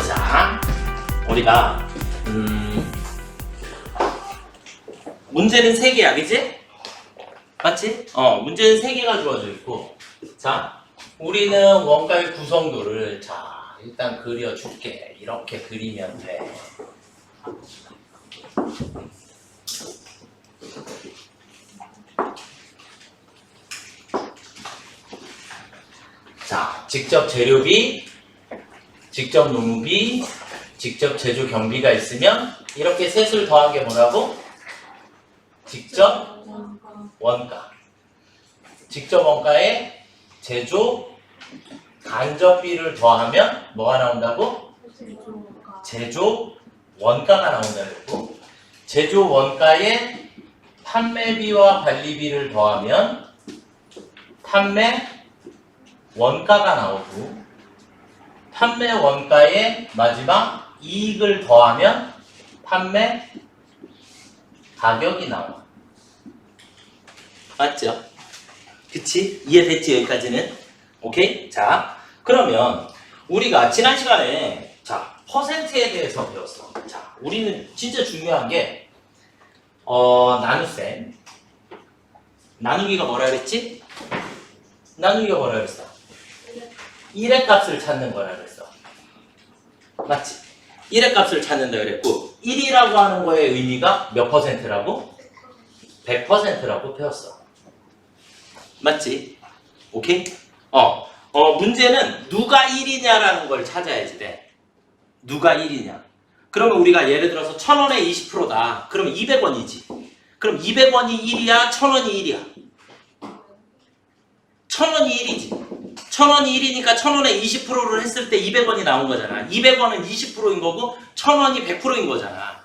해보자. 우리가 문제는 3개야, 그치? 맞지? 문제는 3개가 주어져 있고, 자, 우리는 원가의 구성도를 자 일단 그려줄게. 이렇게 그리면 돼. 자, 직접 재료비, 직접 노무비, 직접 제조 경비가 있으면 이렇게 셋을 더한 게 뭐라고? 직접 원가. 직접 원가에 제조 간접비를 더하면 뭐가 나온다고? 제조 원가가 나온다고. 제조 원가에 판매비와 관리비를 더하면 판매 원가가 나오고, 판매 원가에 마지막 이익을 더하면 판매 가격이 나와. 맞죠? 그치? 이해됐지? 여기까지는? 오케이? 자, 그러면 우리가 지난 시간에 자 퍼센트에 대해서 배웠어. 자, 우리는 진짜 중요한 게 나눗셈. 나누기가 뭐라 그랬지? 나누기가 뭐라 그랬어? 1의 값을 찾는 거라 그랬어. 맞지? 1의 값을 찾는다 그랬고, 1이라고 하는 거의 의미가 몇 퍼센트라고? 100%라고 배웠어. 맞지? 오케이? 문제는 누가 1이냐라는 걸 찾아야지 돼. 누가 1이냐. 그러면 우리가 예를 들어서 1000원에 20%다. 그러면 200원이지. 그럼 200원이 1이야? 1000원이 1이야? 1000원이 1이지. 1000원이 1이니까 1000원에 20%를 했을 때 200원이 나온 거잖아. 200원은 20%인 거고 1000원이 100%인 거잖아.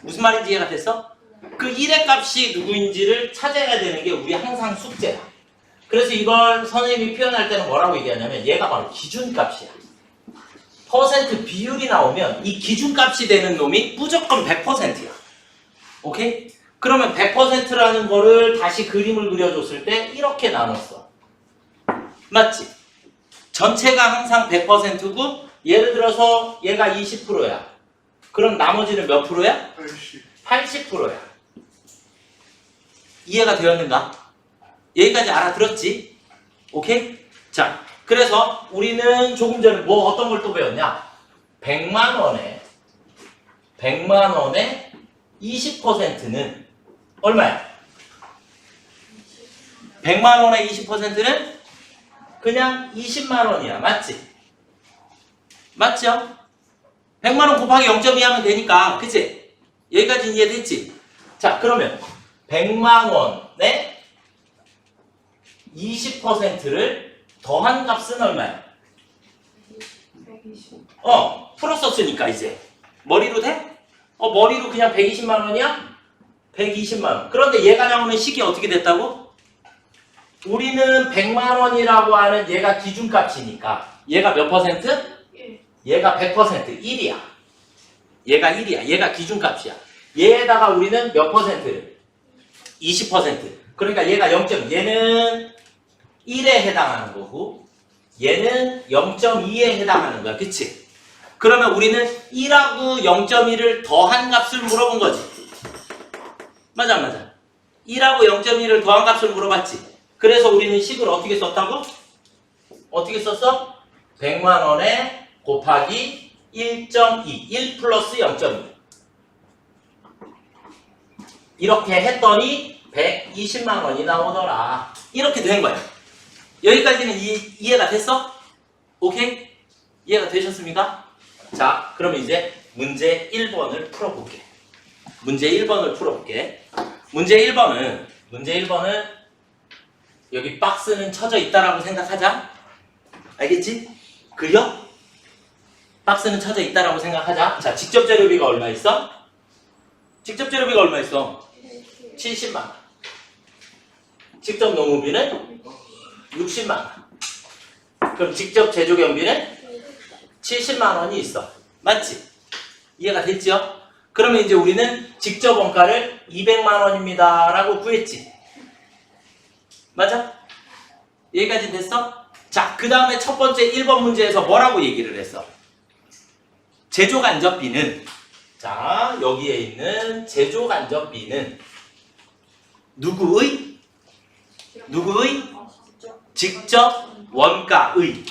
무슨 말인지 이해가 됐어? 그 1의 값이 누구인지를 찾아야 되는 게 우리 항상 숙제야. 그래서 이걸 선생님이 표현할 때는 뭐라고 얘기하냐면 얘가 바로 기준값이야. 퍼센트 비율이 나오면 이 기준값이 되는 놈이 무조건 100%야. 오케이? 그러면 100%라는 거를 다시 그림을 그려줬을 때 이렇게 나눴어. 맞지? 전체가 항상 100%고 예를 들어서 얘가 20%야. 그럼 나머지는 몇 프로야? 80%야. 이해가 되었는가? 여기까지 알아들었지? 오케이? 자, 그래서 우리는 조금 전에 뭐 어떤 걸 또 배웠냐? 100만 원에 20%는 얼마야? 100만 원에 20%는 그냥 20만 원이야. 맞지? 맞죠? 100만 원 곱하기 0.2 하면 되니까. 그치? 여기까지 이해됐지? 자, 그러면 100만 원에 20%를 더한 값은 얼마야? 120. 풀었었으니까 이제. 머리로 돼? 머리로 그냥 120만 원이야? 120만 원. 그런데 얘가 나오는 식이 어떻게 됐다고? 우리는 100만 원이라고 하는 얘가 기준값이니까 얘가 몇 퍼센트? 1. 얘가 100%, 1이야. 얘가 1이야. 얘가 기준값이야. 얘에다가 우리는 몇 퍼센트를? 20%. 그러니까 얘가 0.2. 얘는 1에 해당하는 거고 얘는 0.2에 해당하는 거야. 그치? 그러면 우리는 1하고 0.1을 더한 값을 물어본 거지. 맞아 안 맞아? 1하고 0.1을 더한 값을 물어봤지. 그래서 우리는 식을 어떻게 썼다고? 어떻게 썼어? 100만 원에 곱하기 1.2, 1 플러스 0.2 이렇게 했더니 120만 원이 나오더라. 이렇게 된 거야. 여기까지는 이해가 됐어? 오케이? 이해가 되셨습니까? 자, 그럼 이제 문제 1번을 풀어볼게. 문제 1번을 풀어볼게. 문제 1번은 여기 박스는 쳐져 있다라고 생각하자. 알겠지? 그려? 박스는 쳐져 있다라고 생각하자. 자, 직접 재료비가 얼마 있어? 직접 재료비가 얼마 있어? 70만 원. 직접 노무비는 60만 원. 그럼 직접 제조 경비는 70만 원이 있어. 맞지? 이해가 됐죠? 그러면 이제 우리는 직접 원가를 200만 원입니다 라고 구했지. 맞아? 여기까지 됐어? 자, 그 다음에 첫 번째 1번 문제에서 뭐라고 얘기를 했어? 제조간접비는 자 여기에 있는 제조간접비는 누구의 직접 원가의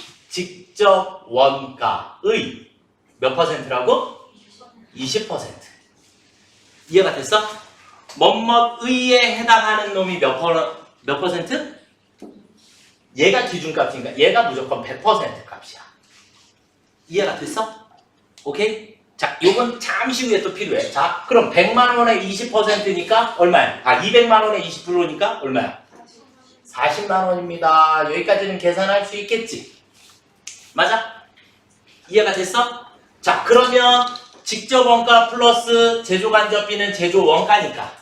몇 퍼센트라고? 20%. 이해가 됐어? 뭐뭐의에 해당하는 놈이 몇 퍼센트? 얘가 기준값이니까 얘가 무조건 100% 값이야. 이해가 됐어? 오케이? 자, 요건 잠시 후에 또 필요해. 자, 그럼 100만 원에 20%니까 얼마야? 200만 원에 20%니까 얼마야? 40만 원입니다. 여기까지는 계산할 수 있겠지? 맞아? 이해가 됐어? 자, 그러면 직접 원가 플러스 제조간접비는 제조 원가니까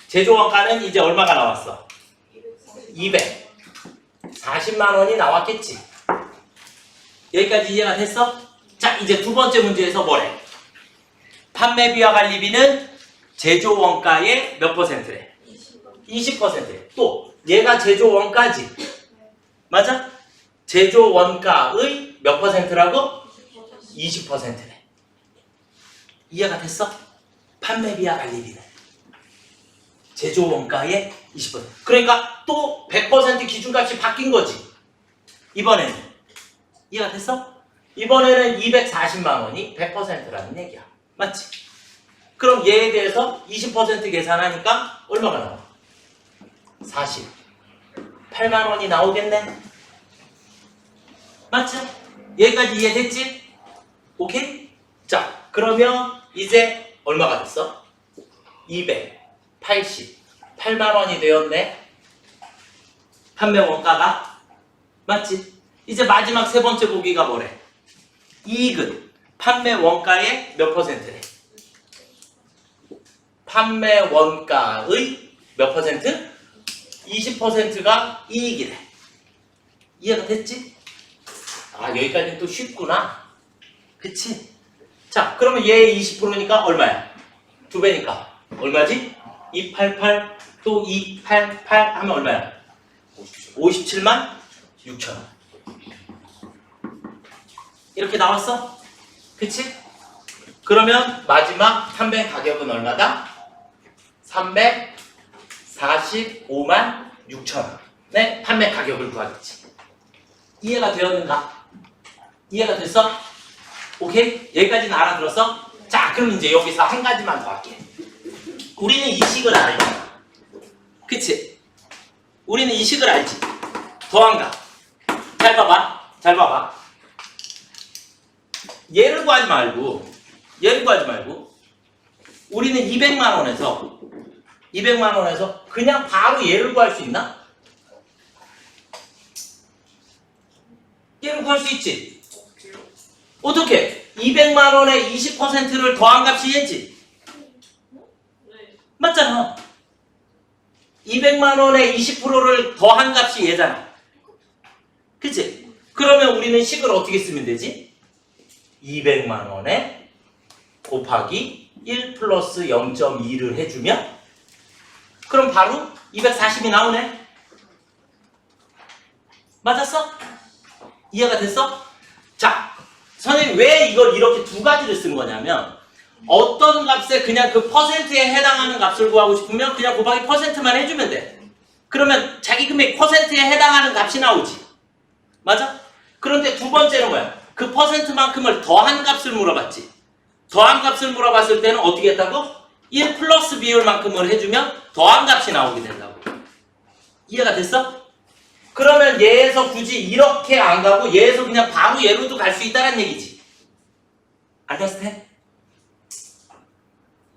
제조 원가는 이제 얼마가 나왔어? 200. 40만 원이 나왔겠지? 여기까지 이해가 됐어? 자, 이제 두 번째 문제에서 뭐래? 판매비와 관리비는 제조 원가의 몇 퍼센트래? 20%래. 또 얘가 제조 원가지? 맞아? 제조 원가의 몇 퍼센트라고? 20%래. 이해가 됐어? 판매비와 관리비는 제조 원가의 20%. 그러니까 또 100% 기준값이 바뀐 거지. 이번에는 이해가 됐어? 이번에는 240만 원이 100%라는 얘기야. 맞지? 그럼 얘에 대해서 20% 계산하니까 얼마가 나와? 48만 원이 나오겠네? 맞지? 여기까지 이해됐지? 오케이? 자, 그러면 이제 얼마가 됐어? 288만 원이 되었네? 판매 원가가? 맞지? 이제 마지막 세 번째 보기가 뭐래? 이익은 판매 원가의 몇 퍼센트래? 판매 원가의 몇 퍼센트? 20%가 이익이래. 이해가 됐지? 아, 여기까지는 또 쉽구나. 그치? 자, 그러면 얘의 20%니까 얼마야? 2배니까 얼마지? 288 또 288 하면 얼마야? 57만 6천 원. 이렇게 나왔어? 그치? 그러면 마지막 판매 가격은 얼마다? 345만 6천 원의 판매 가격을 구하겠지. 이해가 되었는가? 이해가 됐어? 오케이? 여기까지는 알아들었어? 자, 그럼 이제 여기서 한 가지만 더 할게. 우리는 이 식을 알지? 그치? 우리는 이 식을 알지? 더한가? 잘 봐봐. 잘 봐봐. 얘를 구하지 말고 우리는 200만 원에서 그냥 바로 얘를 구할 수 있나? 얘를 구할 수 있지? 어떻게? 200만 원에 20%를 더한 값이 얘지? 맞잖아. 200만 원에 20%를 더한 값이 얘잖아. 그치? 그러면 우리는 식을 어떻게 쓰면 되지? 200만 원에 곱하기 1 플러스 0.2를 해주면 그럼 바로 240이 나오네. 맞았어? 이해가 됐어? 자, 선생님 왜 이걸 이렇게 두 가지를 쓴 거냐면 어떤 값에 그냥 그 퍼센트에 해당하는 값을 구하고 싶으면 그냥 곱하기 퍼센트만 해주면 돼. 그러면 자기 금액 퍼센트에 해당하는 값이 나오지. 맞아? 그런데 두 번째는 뭐야? 그 퍼센트만큼을 더한 값을 물어봤지. 더한 값을 물어봤을 때는 어떻게 했다고? 1 플러스 비율만큼을 해주면 더한 값이 나오게 된다고. 이해가 됐어? 그러면 얘에서 굳이 이렇게 안 가고 얘에서 그냥 바로 얘로도 갈 수 있다는 얘기지. understand?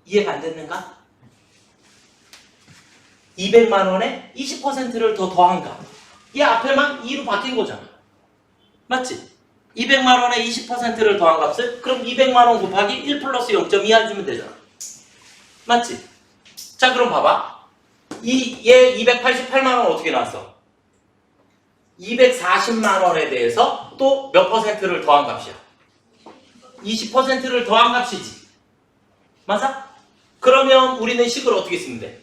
이해가 안 됐는가? 200만 원에 20%를 더 더한 값. 얘 앞에만 2로 바뀐 거잖아. 맞지? 200만 원에 20%를 더한 값을 그럼 200만 원 곱하기 1 플러스 0.2 해주면 되잖아. 맞지? 자, 그럼 봐봐. 얘 288만 원 어떻게 나왔어? 240만 원에 대해서 또 몇 퍼센트를 더한 값이야? 20%를 더한 값이지. 맞아? 그러면 우리는 식을 어떻게 쓰면 돼?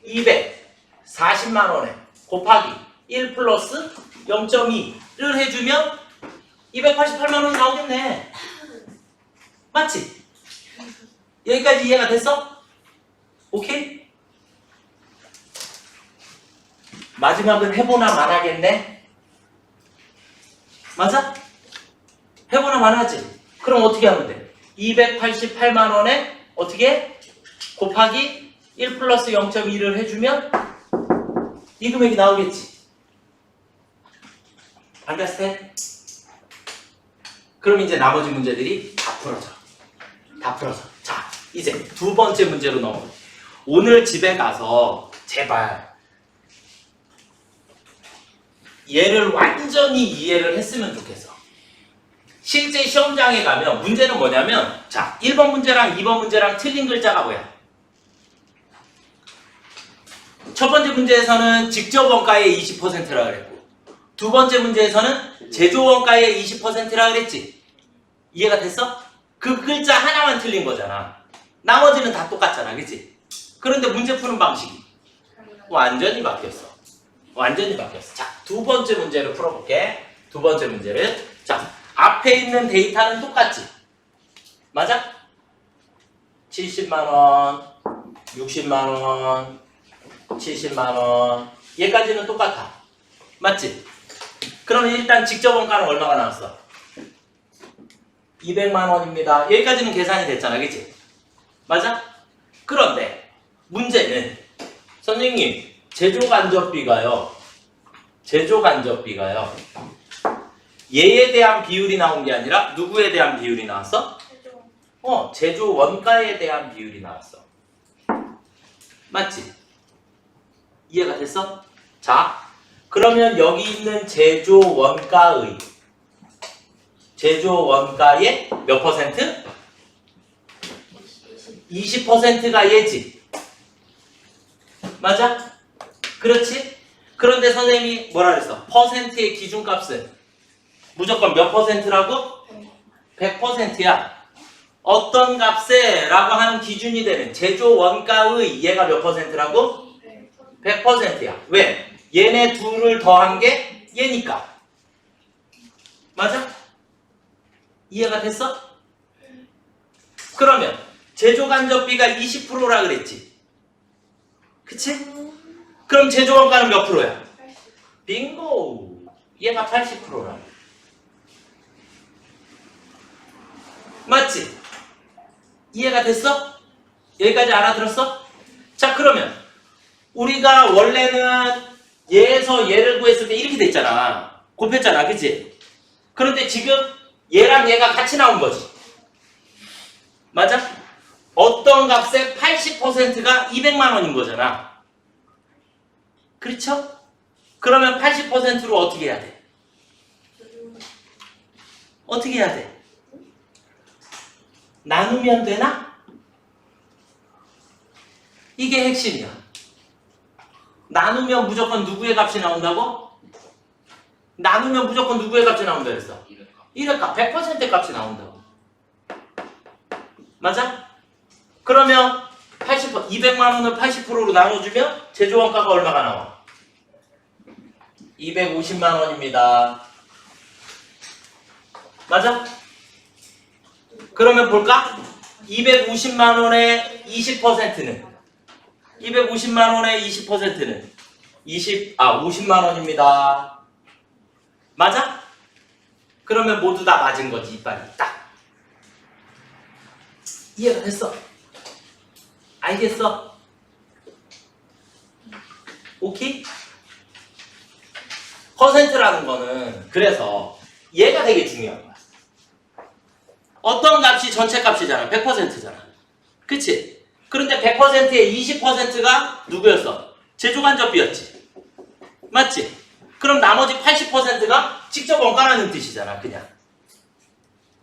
240만 원에 곱하기 1 플러스 0.2를 해주면 288만 원이 나오겠네. 맞지? 여기까지 이해가 됐어? 오케이? 마지막은 해보나 말하겠네? 맞아? 해보나 말하지? 그럼 어떻게 하면 돼? 288만 원에 어떻게? 곱하기 1 플러스 0.2를 해주면 이 금액이 나오겠지? 안다스텐? 그럼 이제 나머지 문제들이 다 풀어져. 다 풀어져. 자, 이제 두 번째 문제로 넘어가. 오늘 집에 가서 제발 얘를 완전히 이해를 했으면 좋겠어. 실제 시험장에 가면 문제는 뭐냐면 자, 1번 문제랑 2번 문제랑 틀린 글자가 뭐야? 첫 번째 문제에서는 직접 원가의 20%라 그랬고 두 번째 문제에서는 제조 원가의 20%라 그랬지. 이해가 됐어? 그 글자 하나만 틀린 거잖아. 나머지는 다 똑같잖아. 그치? 그런데 문제 푸는 방식이 완전히 바뀌었어. 완전히 바뀌었어. 자, 두 번째 문제를 풀어볼게. 두 번째 문제를. 자, 앞에 있는 데이터는 똑같지? 맞아? 70만원, 60만원, 70만원. 얘까지는 똑같아. 맞지? 그러면 일단 직접 원가는 얼마가 나왔어? 200만원입니다. 여기까지는 계산이 됐잖아. 그치? 맞아? 그런데 문제는 선생님 제조간접비가요. 얘에 대한 비율이 나온 게 아니라 누구에 대한 비율이 나왔어? 제조 원가에 대한 비율이 나왔어. 맞지? 이해가 됐어? 자, 그러면 여기 있는 제조 원가의 몇 퍼센트? 20%가 얘지. 맞아? 그렇지? 그런데 선생님이 뭐라 그랬어? 퍼센트의 기준값은 무조건 몇 퍼센트라고? 100%야. 어떤 값에 라고 하는 기준이 되는 제조 원가의 얘가 몇 퍼센트라고? 100%야. 왜? 얘네 둘을 더한 게 얘니까. 맞아? 이해가 됐어? 그러면 제조간접비가 20%라 그랬지? 그치? 그럼 제조원가는 몇 프로야? 빙고! 얘가 80%라. 맞지? 이해가 됐어? 여기까지 알아들었어? 자, 그러면 우리가 원래는 얘에서 얘를 구했을 때 이렇게 됐잖아. 곱했잖아. 그치? 그런데 지금 얘랑 얘가 같이 나온 거지. 맞아? 어떤 값의 80%가 200만 원인 거잖아. 그렇죠? 그러면 80%로 어떻게 해야 돼? 어떻게 해야 돼? 나누면 되나? 이게 핵심이야. 나누면 무조건 누구의 값이 나온다고? 나누면 무조건 누구의 값이 나온다 그랬어? 1의 값, 100% 값이 나온다고. 맞아? 그러면 200만 원을 80%로 나눠주면 제조원가가 얼마가 나와? 250만 원입니다. 맞아? 그러면 볼까? 250만 원의 20%는 250만 원의 20%는 50만 원입니다. 맞아? 그러면 모두 다 맞은 거지. 이빨이 딱. 이해가 됐어? 알겠어? 오케이? 퍼센트라는 거는 그래서 얘가 되게 중요한 거야. 어떤 값이 전체 값이잖아. 100%잖아. 그치? 그런데 100%의 20%가 누구였어? 제조간접비였지. 맞지? 그럼 나머지 80%가 직접 원가라는 뜻이잖아. 그냥.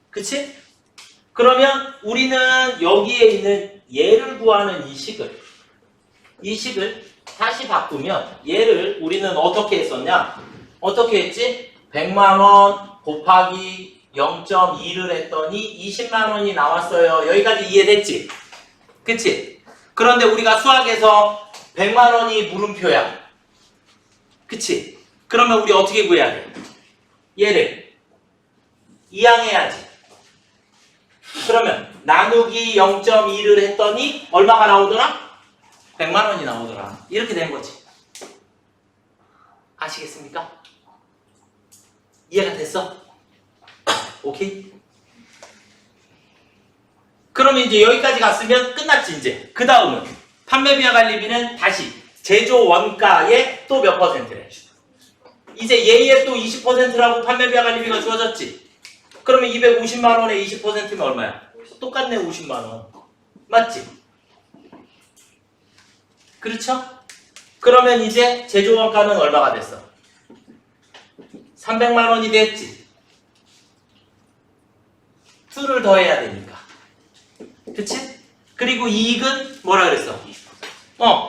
그치? 그러면 우리는 여기에 있는 얘를 구하는 이 식을 다시 바꾸면 얘를 우리는 어떻게 했었냐? 어떻게 했지? 100만 원 곱하기 0.2를 했더니 20만 원이 나왔어요. 여기까지 이해됐지? 그치? 그런데 우리가 수학에서 100만 원이 물음표야. 그치? 그러면 우리 어떻게 구해야 돼? 얘를 이항해야지. 그러면 나누기 0.2를 했더니 얼마가 나오더라? 100만 원이 나오더라. 이렇게 된 거지. 아시겠습니까? 이해가 됐어? 오케이? 그러면 이제 여기까지 갔으면 끝났지 이제. 그 다음은 판매비와 관리비는 다시 제조 원가의 또 몇 퍼센트래? 이제 얘의 또 20%라고 판매비와 관리비가 주어졌지. 그러면 250만 원에 20%면 얼마야? 똑같네 50만 원. 맞지? 그렇죠? 그러면 이제 제조 원가는 얼마가 됐어? 300만 원이 됐지. 2를 더해야 되니까. 그치? 그리고 이익은 뭐라 그랬어?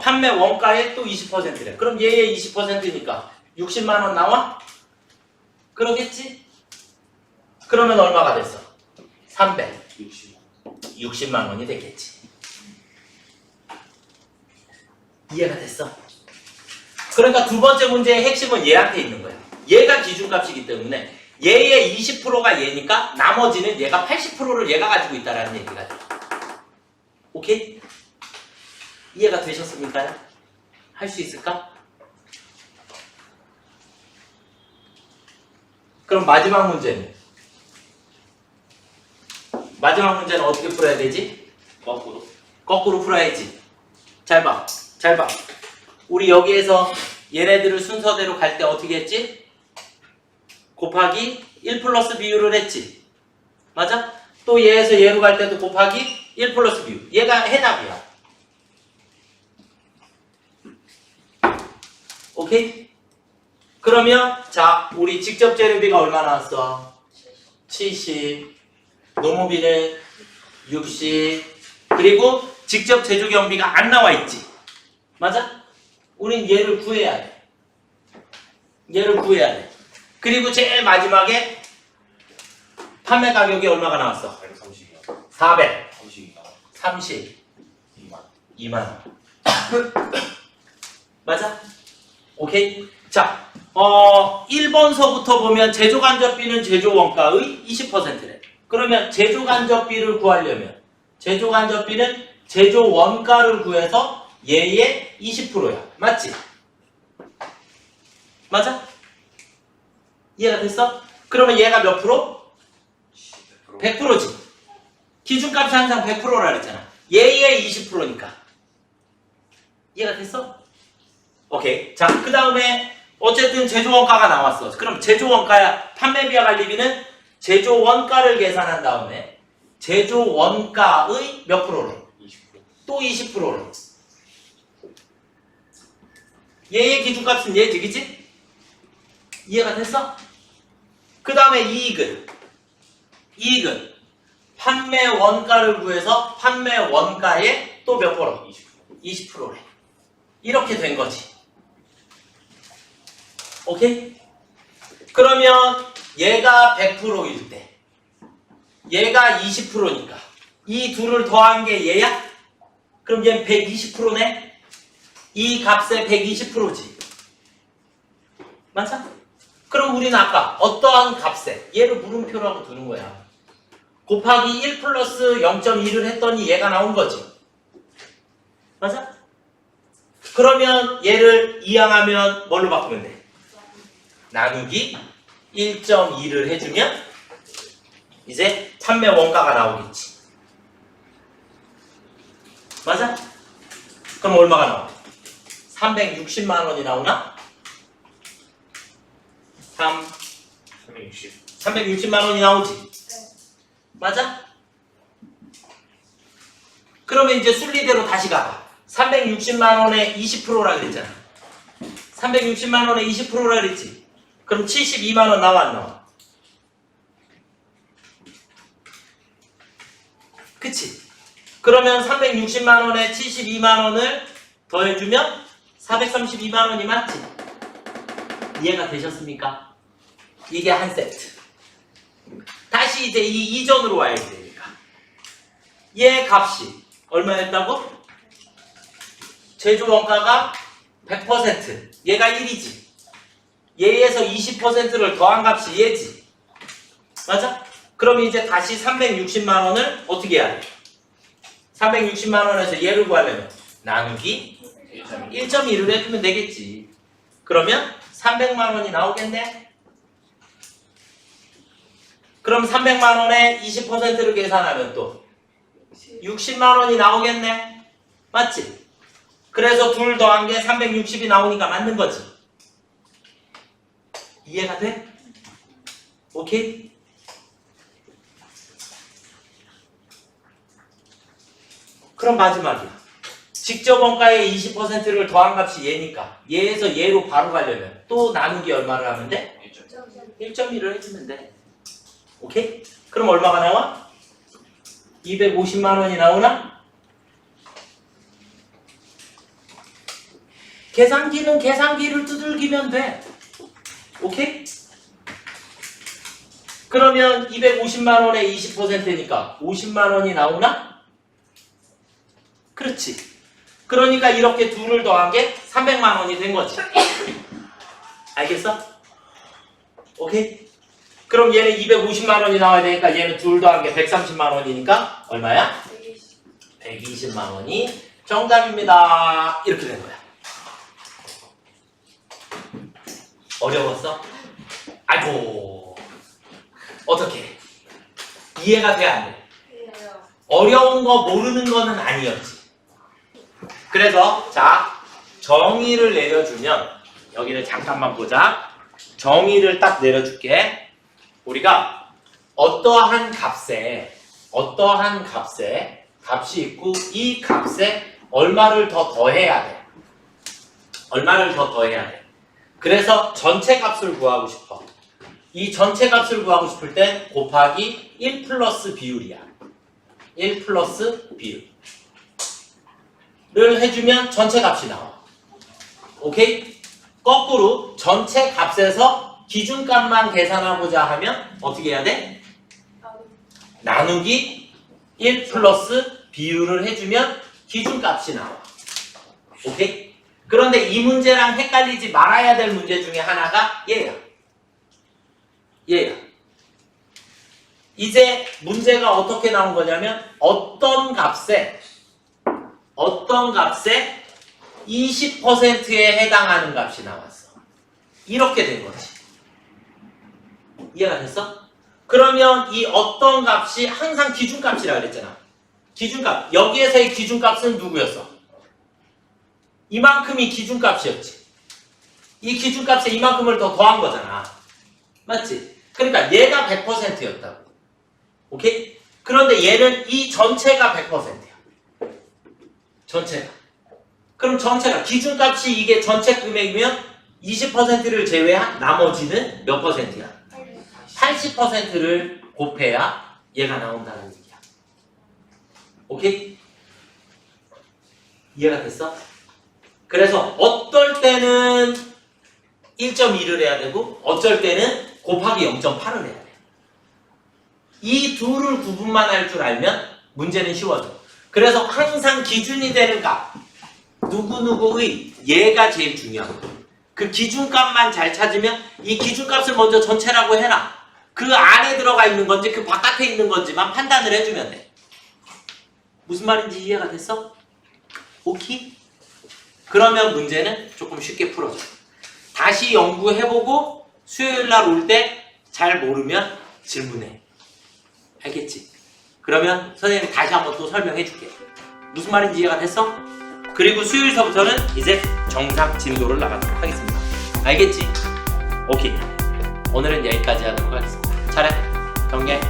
판매 원가의 또 20%래. 그럼 얘의 20%니까 60만 원 나와? 그러겠지? 그러면 얼마가 됐어? 360만 원이 되겠지. 이해가 됐어? 그러니까 두 번째 문제의 핵심은 얘한테 있는 거야. 얘가 기준값이기 때문에 얘의 20%가 얘니까 나머지는 얘가 80%를 얘가 가지고 있다라는 얘기가 돼. 오케이? 이해가 되셨습니까? 할 수 있을까? 그럼 마지막 문제는? 마지막 문제는 어떻게 풀어야 되지? 거꾸로 풀어야지. 잘 봐. 잘 봐. 우리 여기에서 얘네들을 순서대로 갈 때 어떻게 했지? 곱하기 1 플러스 비율을 했지. 맞아? 또 얘에서 얘로 갈 때도 곱하기 1 플러스 비율. 얘가 해답이야. 오케이? 그러면 자, 우리 직접 재료비가 얼마 나왔어? 70. 노무비는 60. 그리고 직접 제조 경비가 안 나와 있지. 맞아? 우린 얘를 구해야 돼. 얘를 구해야 돼. 그리고 제일 마지막에 판매 가격이 얼마가 나왔어? 400. 2만 원. 맞아? 오케이? 자, 1번서부터 보면 제조간접비는 제조원가의 20%래. 그러면 제조간접비를 구하려면 제조간접비는 제조원가를 구해서 얘의 20%야. 맞지? 맞아? 이해가 됐어? 그러면 얘가 몇 프로? 100%지. 기준값이 항상 100%라 그랬잖아. 얘의 20%니까. 이해가 됐어? 오케이. 자, 그 다음에 어쨌든 제조원가가 나왔어. 그럼 제조원가야. 판매비와 관리비는 제조원가를 계산한 다음에 제조원가의 몇 프로를? 20%. 또 20%를. 얘의 기준값은 얘지, 그치? 이해가 됐어? 그 다음에 이익은 판매 원가를 구해서 판매 원가의 또 몇 프로? 20%래. 이렇게 된 거지. 오케이? 그러면 얘가 100%일 때 얘가 20%니까 이 둘을 더한 게 얘야? 그럼 얘는 120%네? 이 값의 120%지. 맞아? 그럼 우리는 아까 어떠한 값에 얘를 물음표라고 두는 거야. 곱하기 1 플러스 0.2를 했더니 얘가 나온 거지. 맞아? 그러면 얘를 이항하면 뭘로 바꾸면 돼? 나누기 1.2를 해주면 이제 판매 원가가 나오겠지. 맞아? 그럼 얼마가 나와? 360만 원이 나오나? 360만 원이 나오지. 맞아? 그러면 이제 순리대로 다시 가봐. 360만 원에 20%라 그랬잖아. 360만 원에 20%라 그랬지. 그럼 72만 원 나와 안 나와? 그치? 그러면 360만 원에 72만 원을 더해주면 432만 원이 맞지? 이해가 되셨습니까? 이게 한 세트. 다시 이제 이 이전으로 와야 되니까. 얘 값이 얼마였다고? 제조 원가가 100%. 얘가 1이지. 얘에서 20%를 더한 값이 얘지. 맞아? 그럼 이제 다시 360만 원을 어떻게 해야 돼? 360만 원에서 얘를 구하려면 나누기 1.1을 해주면 되겠지. 그러면 300만 원이 나오겠네? 그럼 300만 원에 20%를 계산하면 또 60만 원이 나오겠네? 맞지? 그래서 둘 더한 게 360이 나오니까 맞는 거지. 이해가 돼? 오케이? 그럼 마지막이야. 직접 원가의 20%를 더한 값이 얘니까 얘에서 얘로 바로 가려면 또 나누기 얼마를 하면 돼? 1.1을 해주면 돼. 오케이? 그럼 얼마가 나와? 250만 원이 나오나? 계산기는 계산기를 두들기면 돼. 오케이? 그러면 250만 원에 20%니까 50만 원이 나오나? 그렇지. 그러니까 이렇게 둘을 더한 게 300만 원이 된 거지. 알겠어? 오케이? 그럼 얘는 250만 원이 나와야 되니까 얘는 둘 더한 게 130만 원이니까 얼마야? 120만 원이 정답입니다. 이렇게 된 거야. 어려웠어? 아이고. 어떻게? 이해가 돼, 안 돼? 어려운 거 모르는 거는 아니었지. 그래서 자, 정의를 내려주면 여기를 잠깐만 보자. 정의를 딱 내려줄게. 우리가 어떠한 값에 값이 있고 이 값에 얼마를 더 더해야 돼. 얼마를 더 더해야 돼. 그래서 전체 값을 구하고 싶어. 이 전체 값을 구하고 싶을 땐 곱하기 1 플러스 비율이야. 1 플러스 비율. 를 해주면 전체 값이 나와. 오케이? 거꾸로 전체 값에서 기준값만 계산하고자 하면 어떻게 해야 돼? 나누기 1 플러스 비율을 해주면 기준값이 나와. 오케이? 그런데 이 문제랑 헷갈리지 말아야 될 문제 중에 하나가 얘야. 얘야. 이제 문제가 어떻게 나온 거냐면 어떤 값에 20%에 해당하는 값이 나왔어. 이렇게 된 거지. 이해가 됐어? 그러면 이 어떤 값이 항상 기준값이라 그랬잖아. 기준값. 여기에서의 기준값은 누구였어? 이만큼이 기준값이었지. 이 기준값에 이만큼을 더 더한 거잖아. 맞지? 그러니까 얘가 100%였다고. 오케이? 그런데 얘는 이 전체가 100%야. 전체가. 그럼 전체가 기준값이 이게 전체 금액이면 20%를 제외한 나머지는 몇 %야? 80%를 곱해야 얘가 나온다는 얘기야. 오케이? 이해가 됐어? 그래서 어떨 때는 1.1을 해야 되고 어쩔 때는 곱하기 0.8을 해야 돼. 이 둘을 구분만 할 줄 알면 문제는 쉬워져. 그래서 항상 기준이 되는 값 누구누구의 얘가 제일 중요한 거야. 그 기준값만 잘 찾으면 이 기준값을 먼저 전체라고 해라. 그 안에 들어가 있는 건지 그 바깥에 있는 건지만 판단을 해주면 돼. 무슨 말인지 이해가 됐어? 오케이? 그러면 문제는 조금 쉽게 풀어져. 다시 연구해보고 수요일날 올 때 잘 모르면 질문해. 알겠지? 그러면 선생님이 다시 한번 또 설명해줄게. 무슨 말인지 이해가 됐어? 그리고 수요일서부터는 이제 정상 진도를 나가도록 하겠습니다. 알겠지? 오케이. 오늘은 여기까지 하도록 하겠습니다. 차렷, 경례.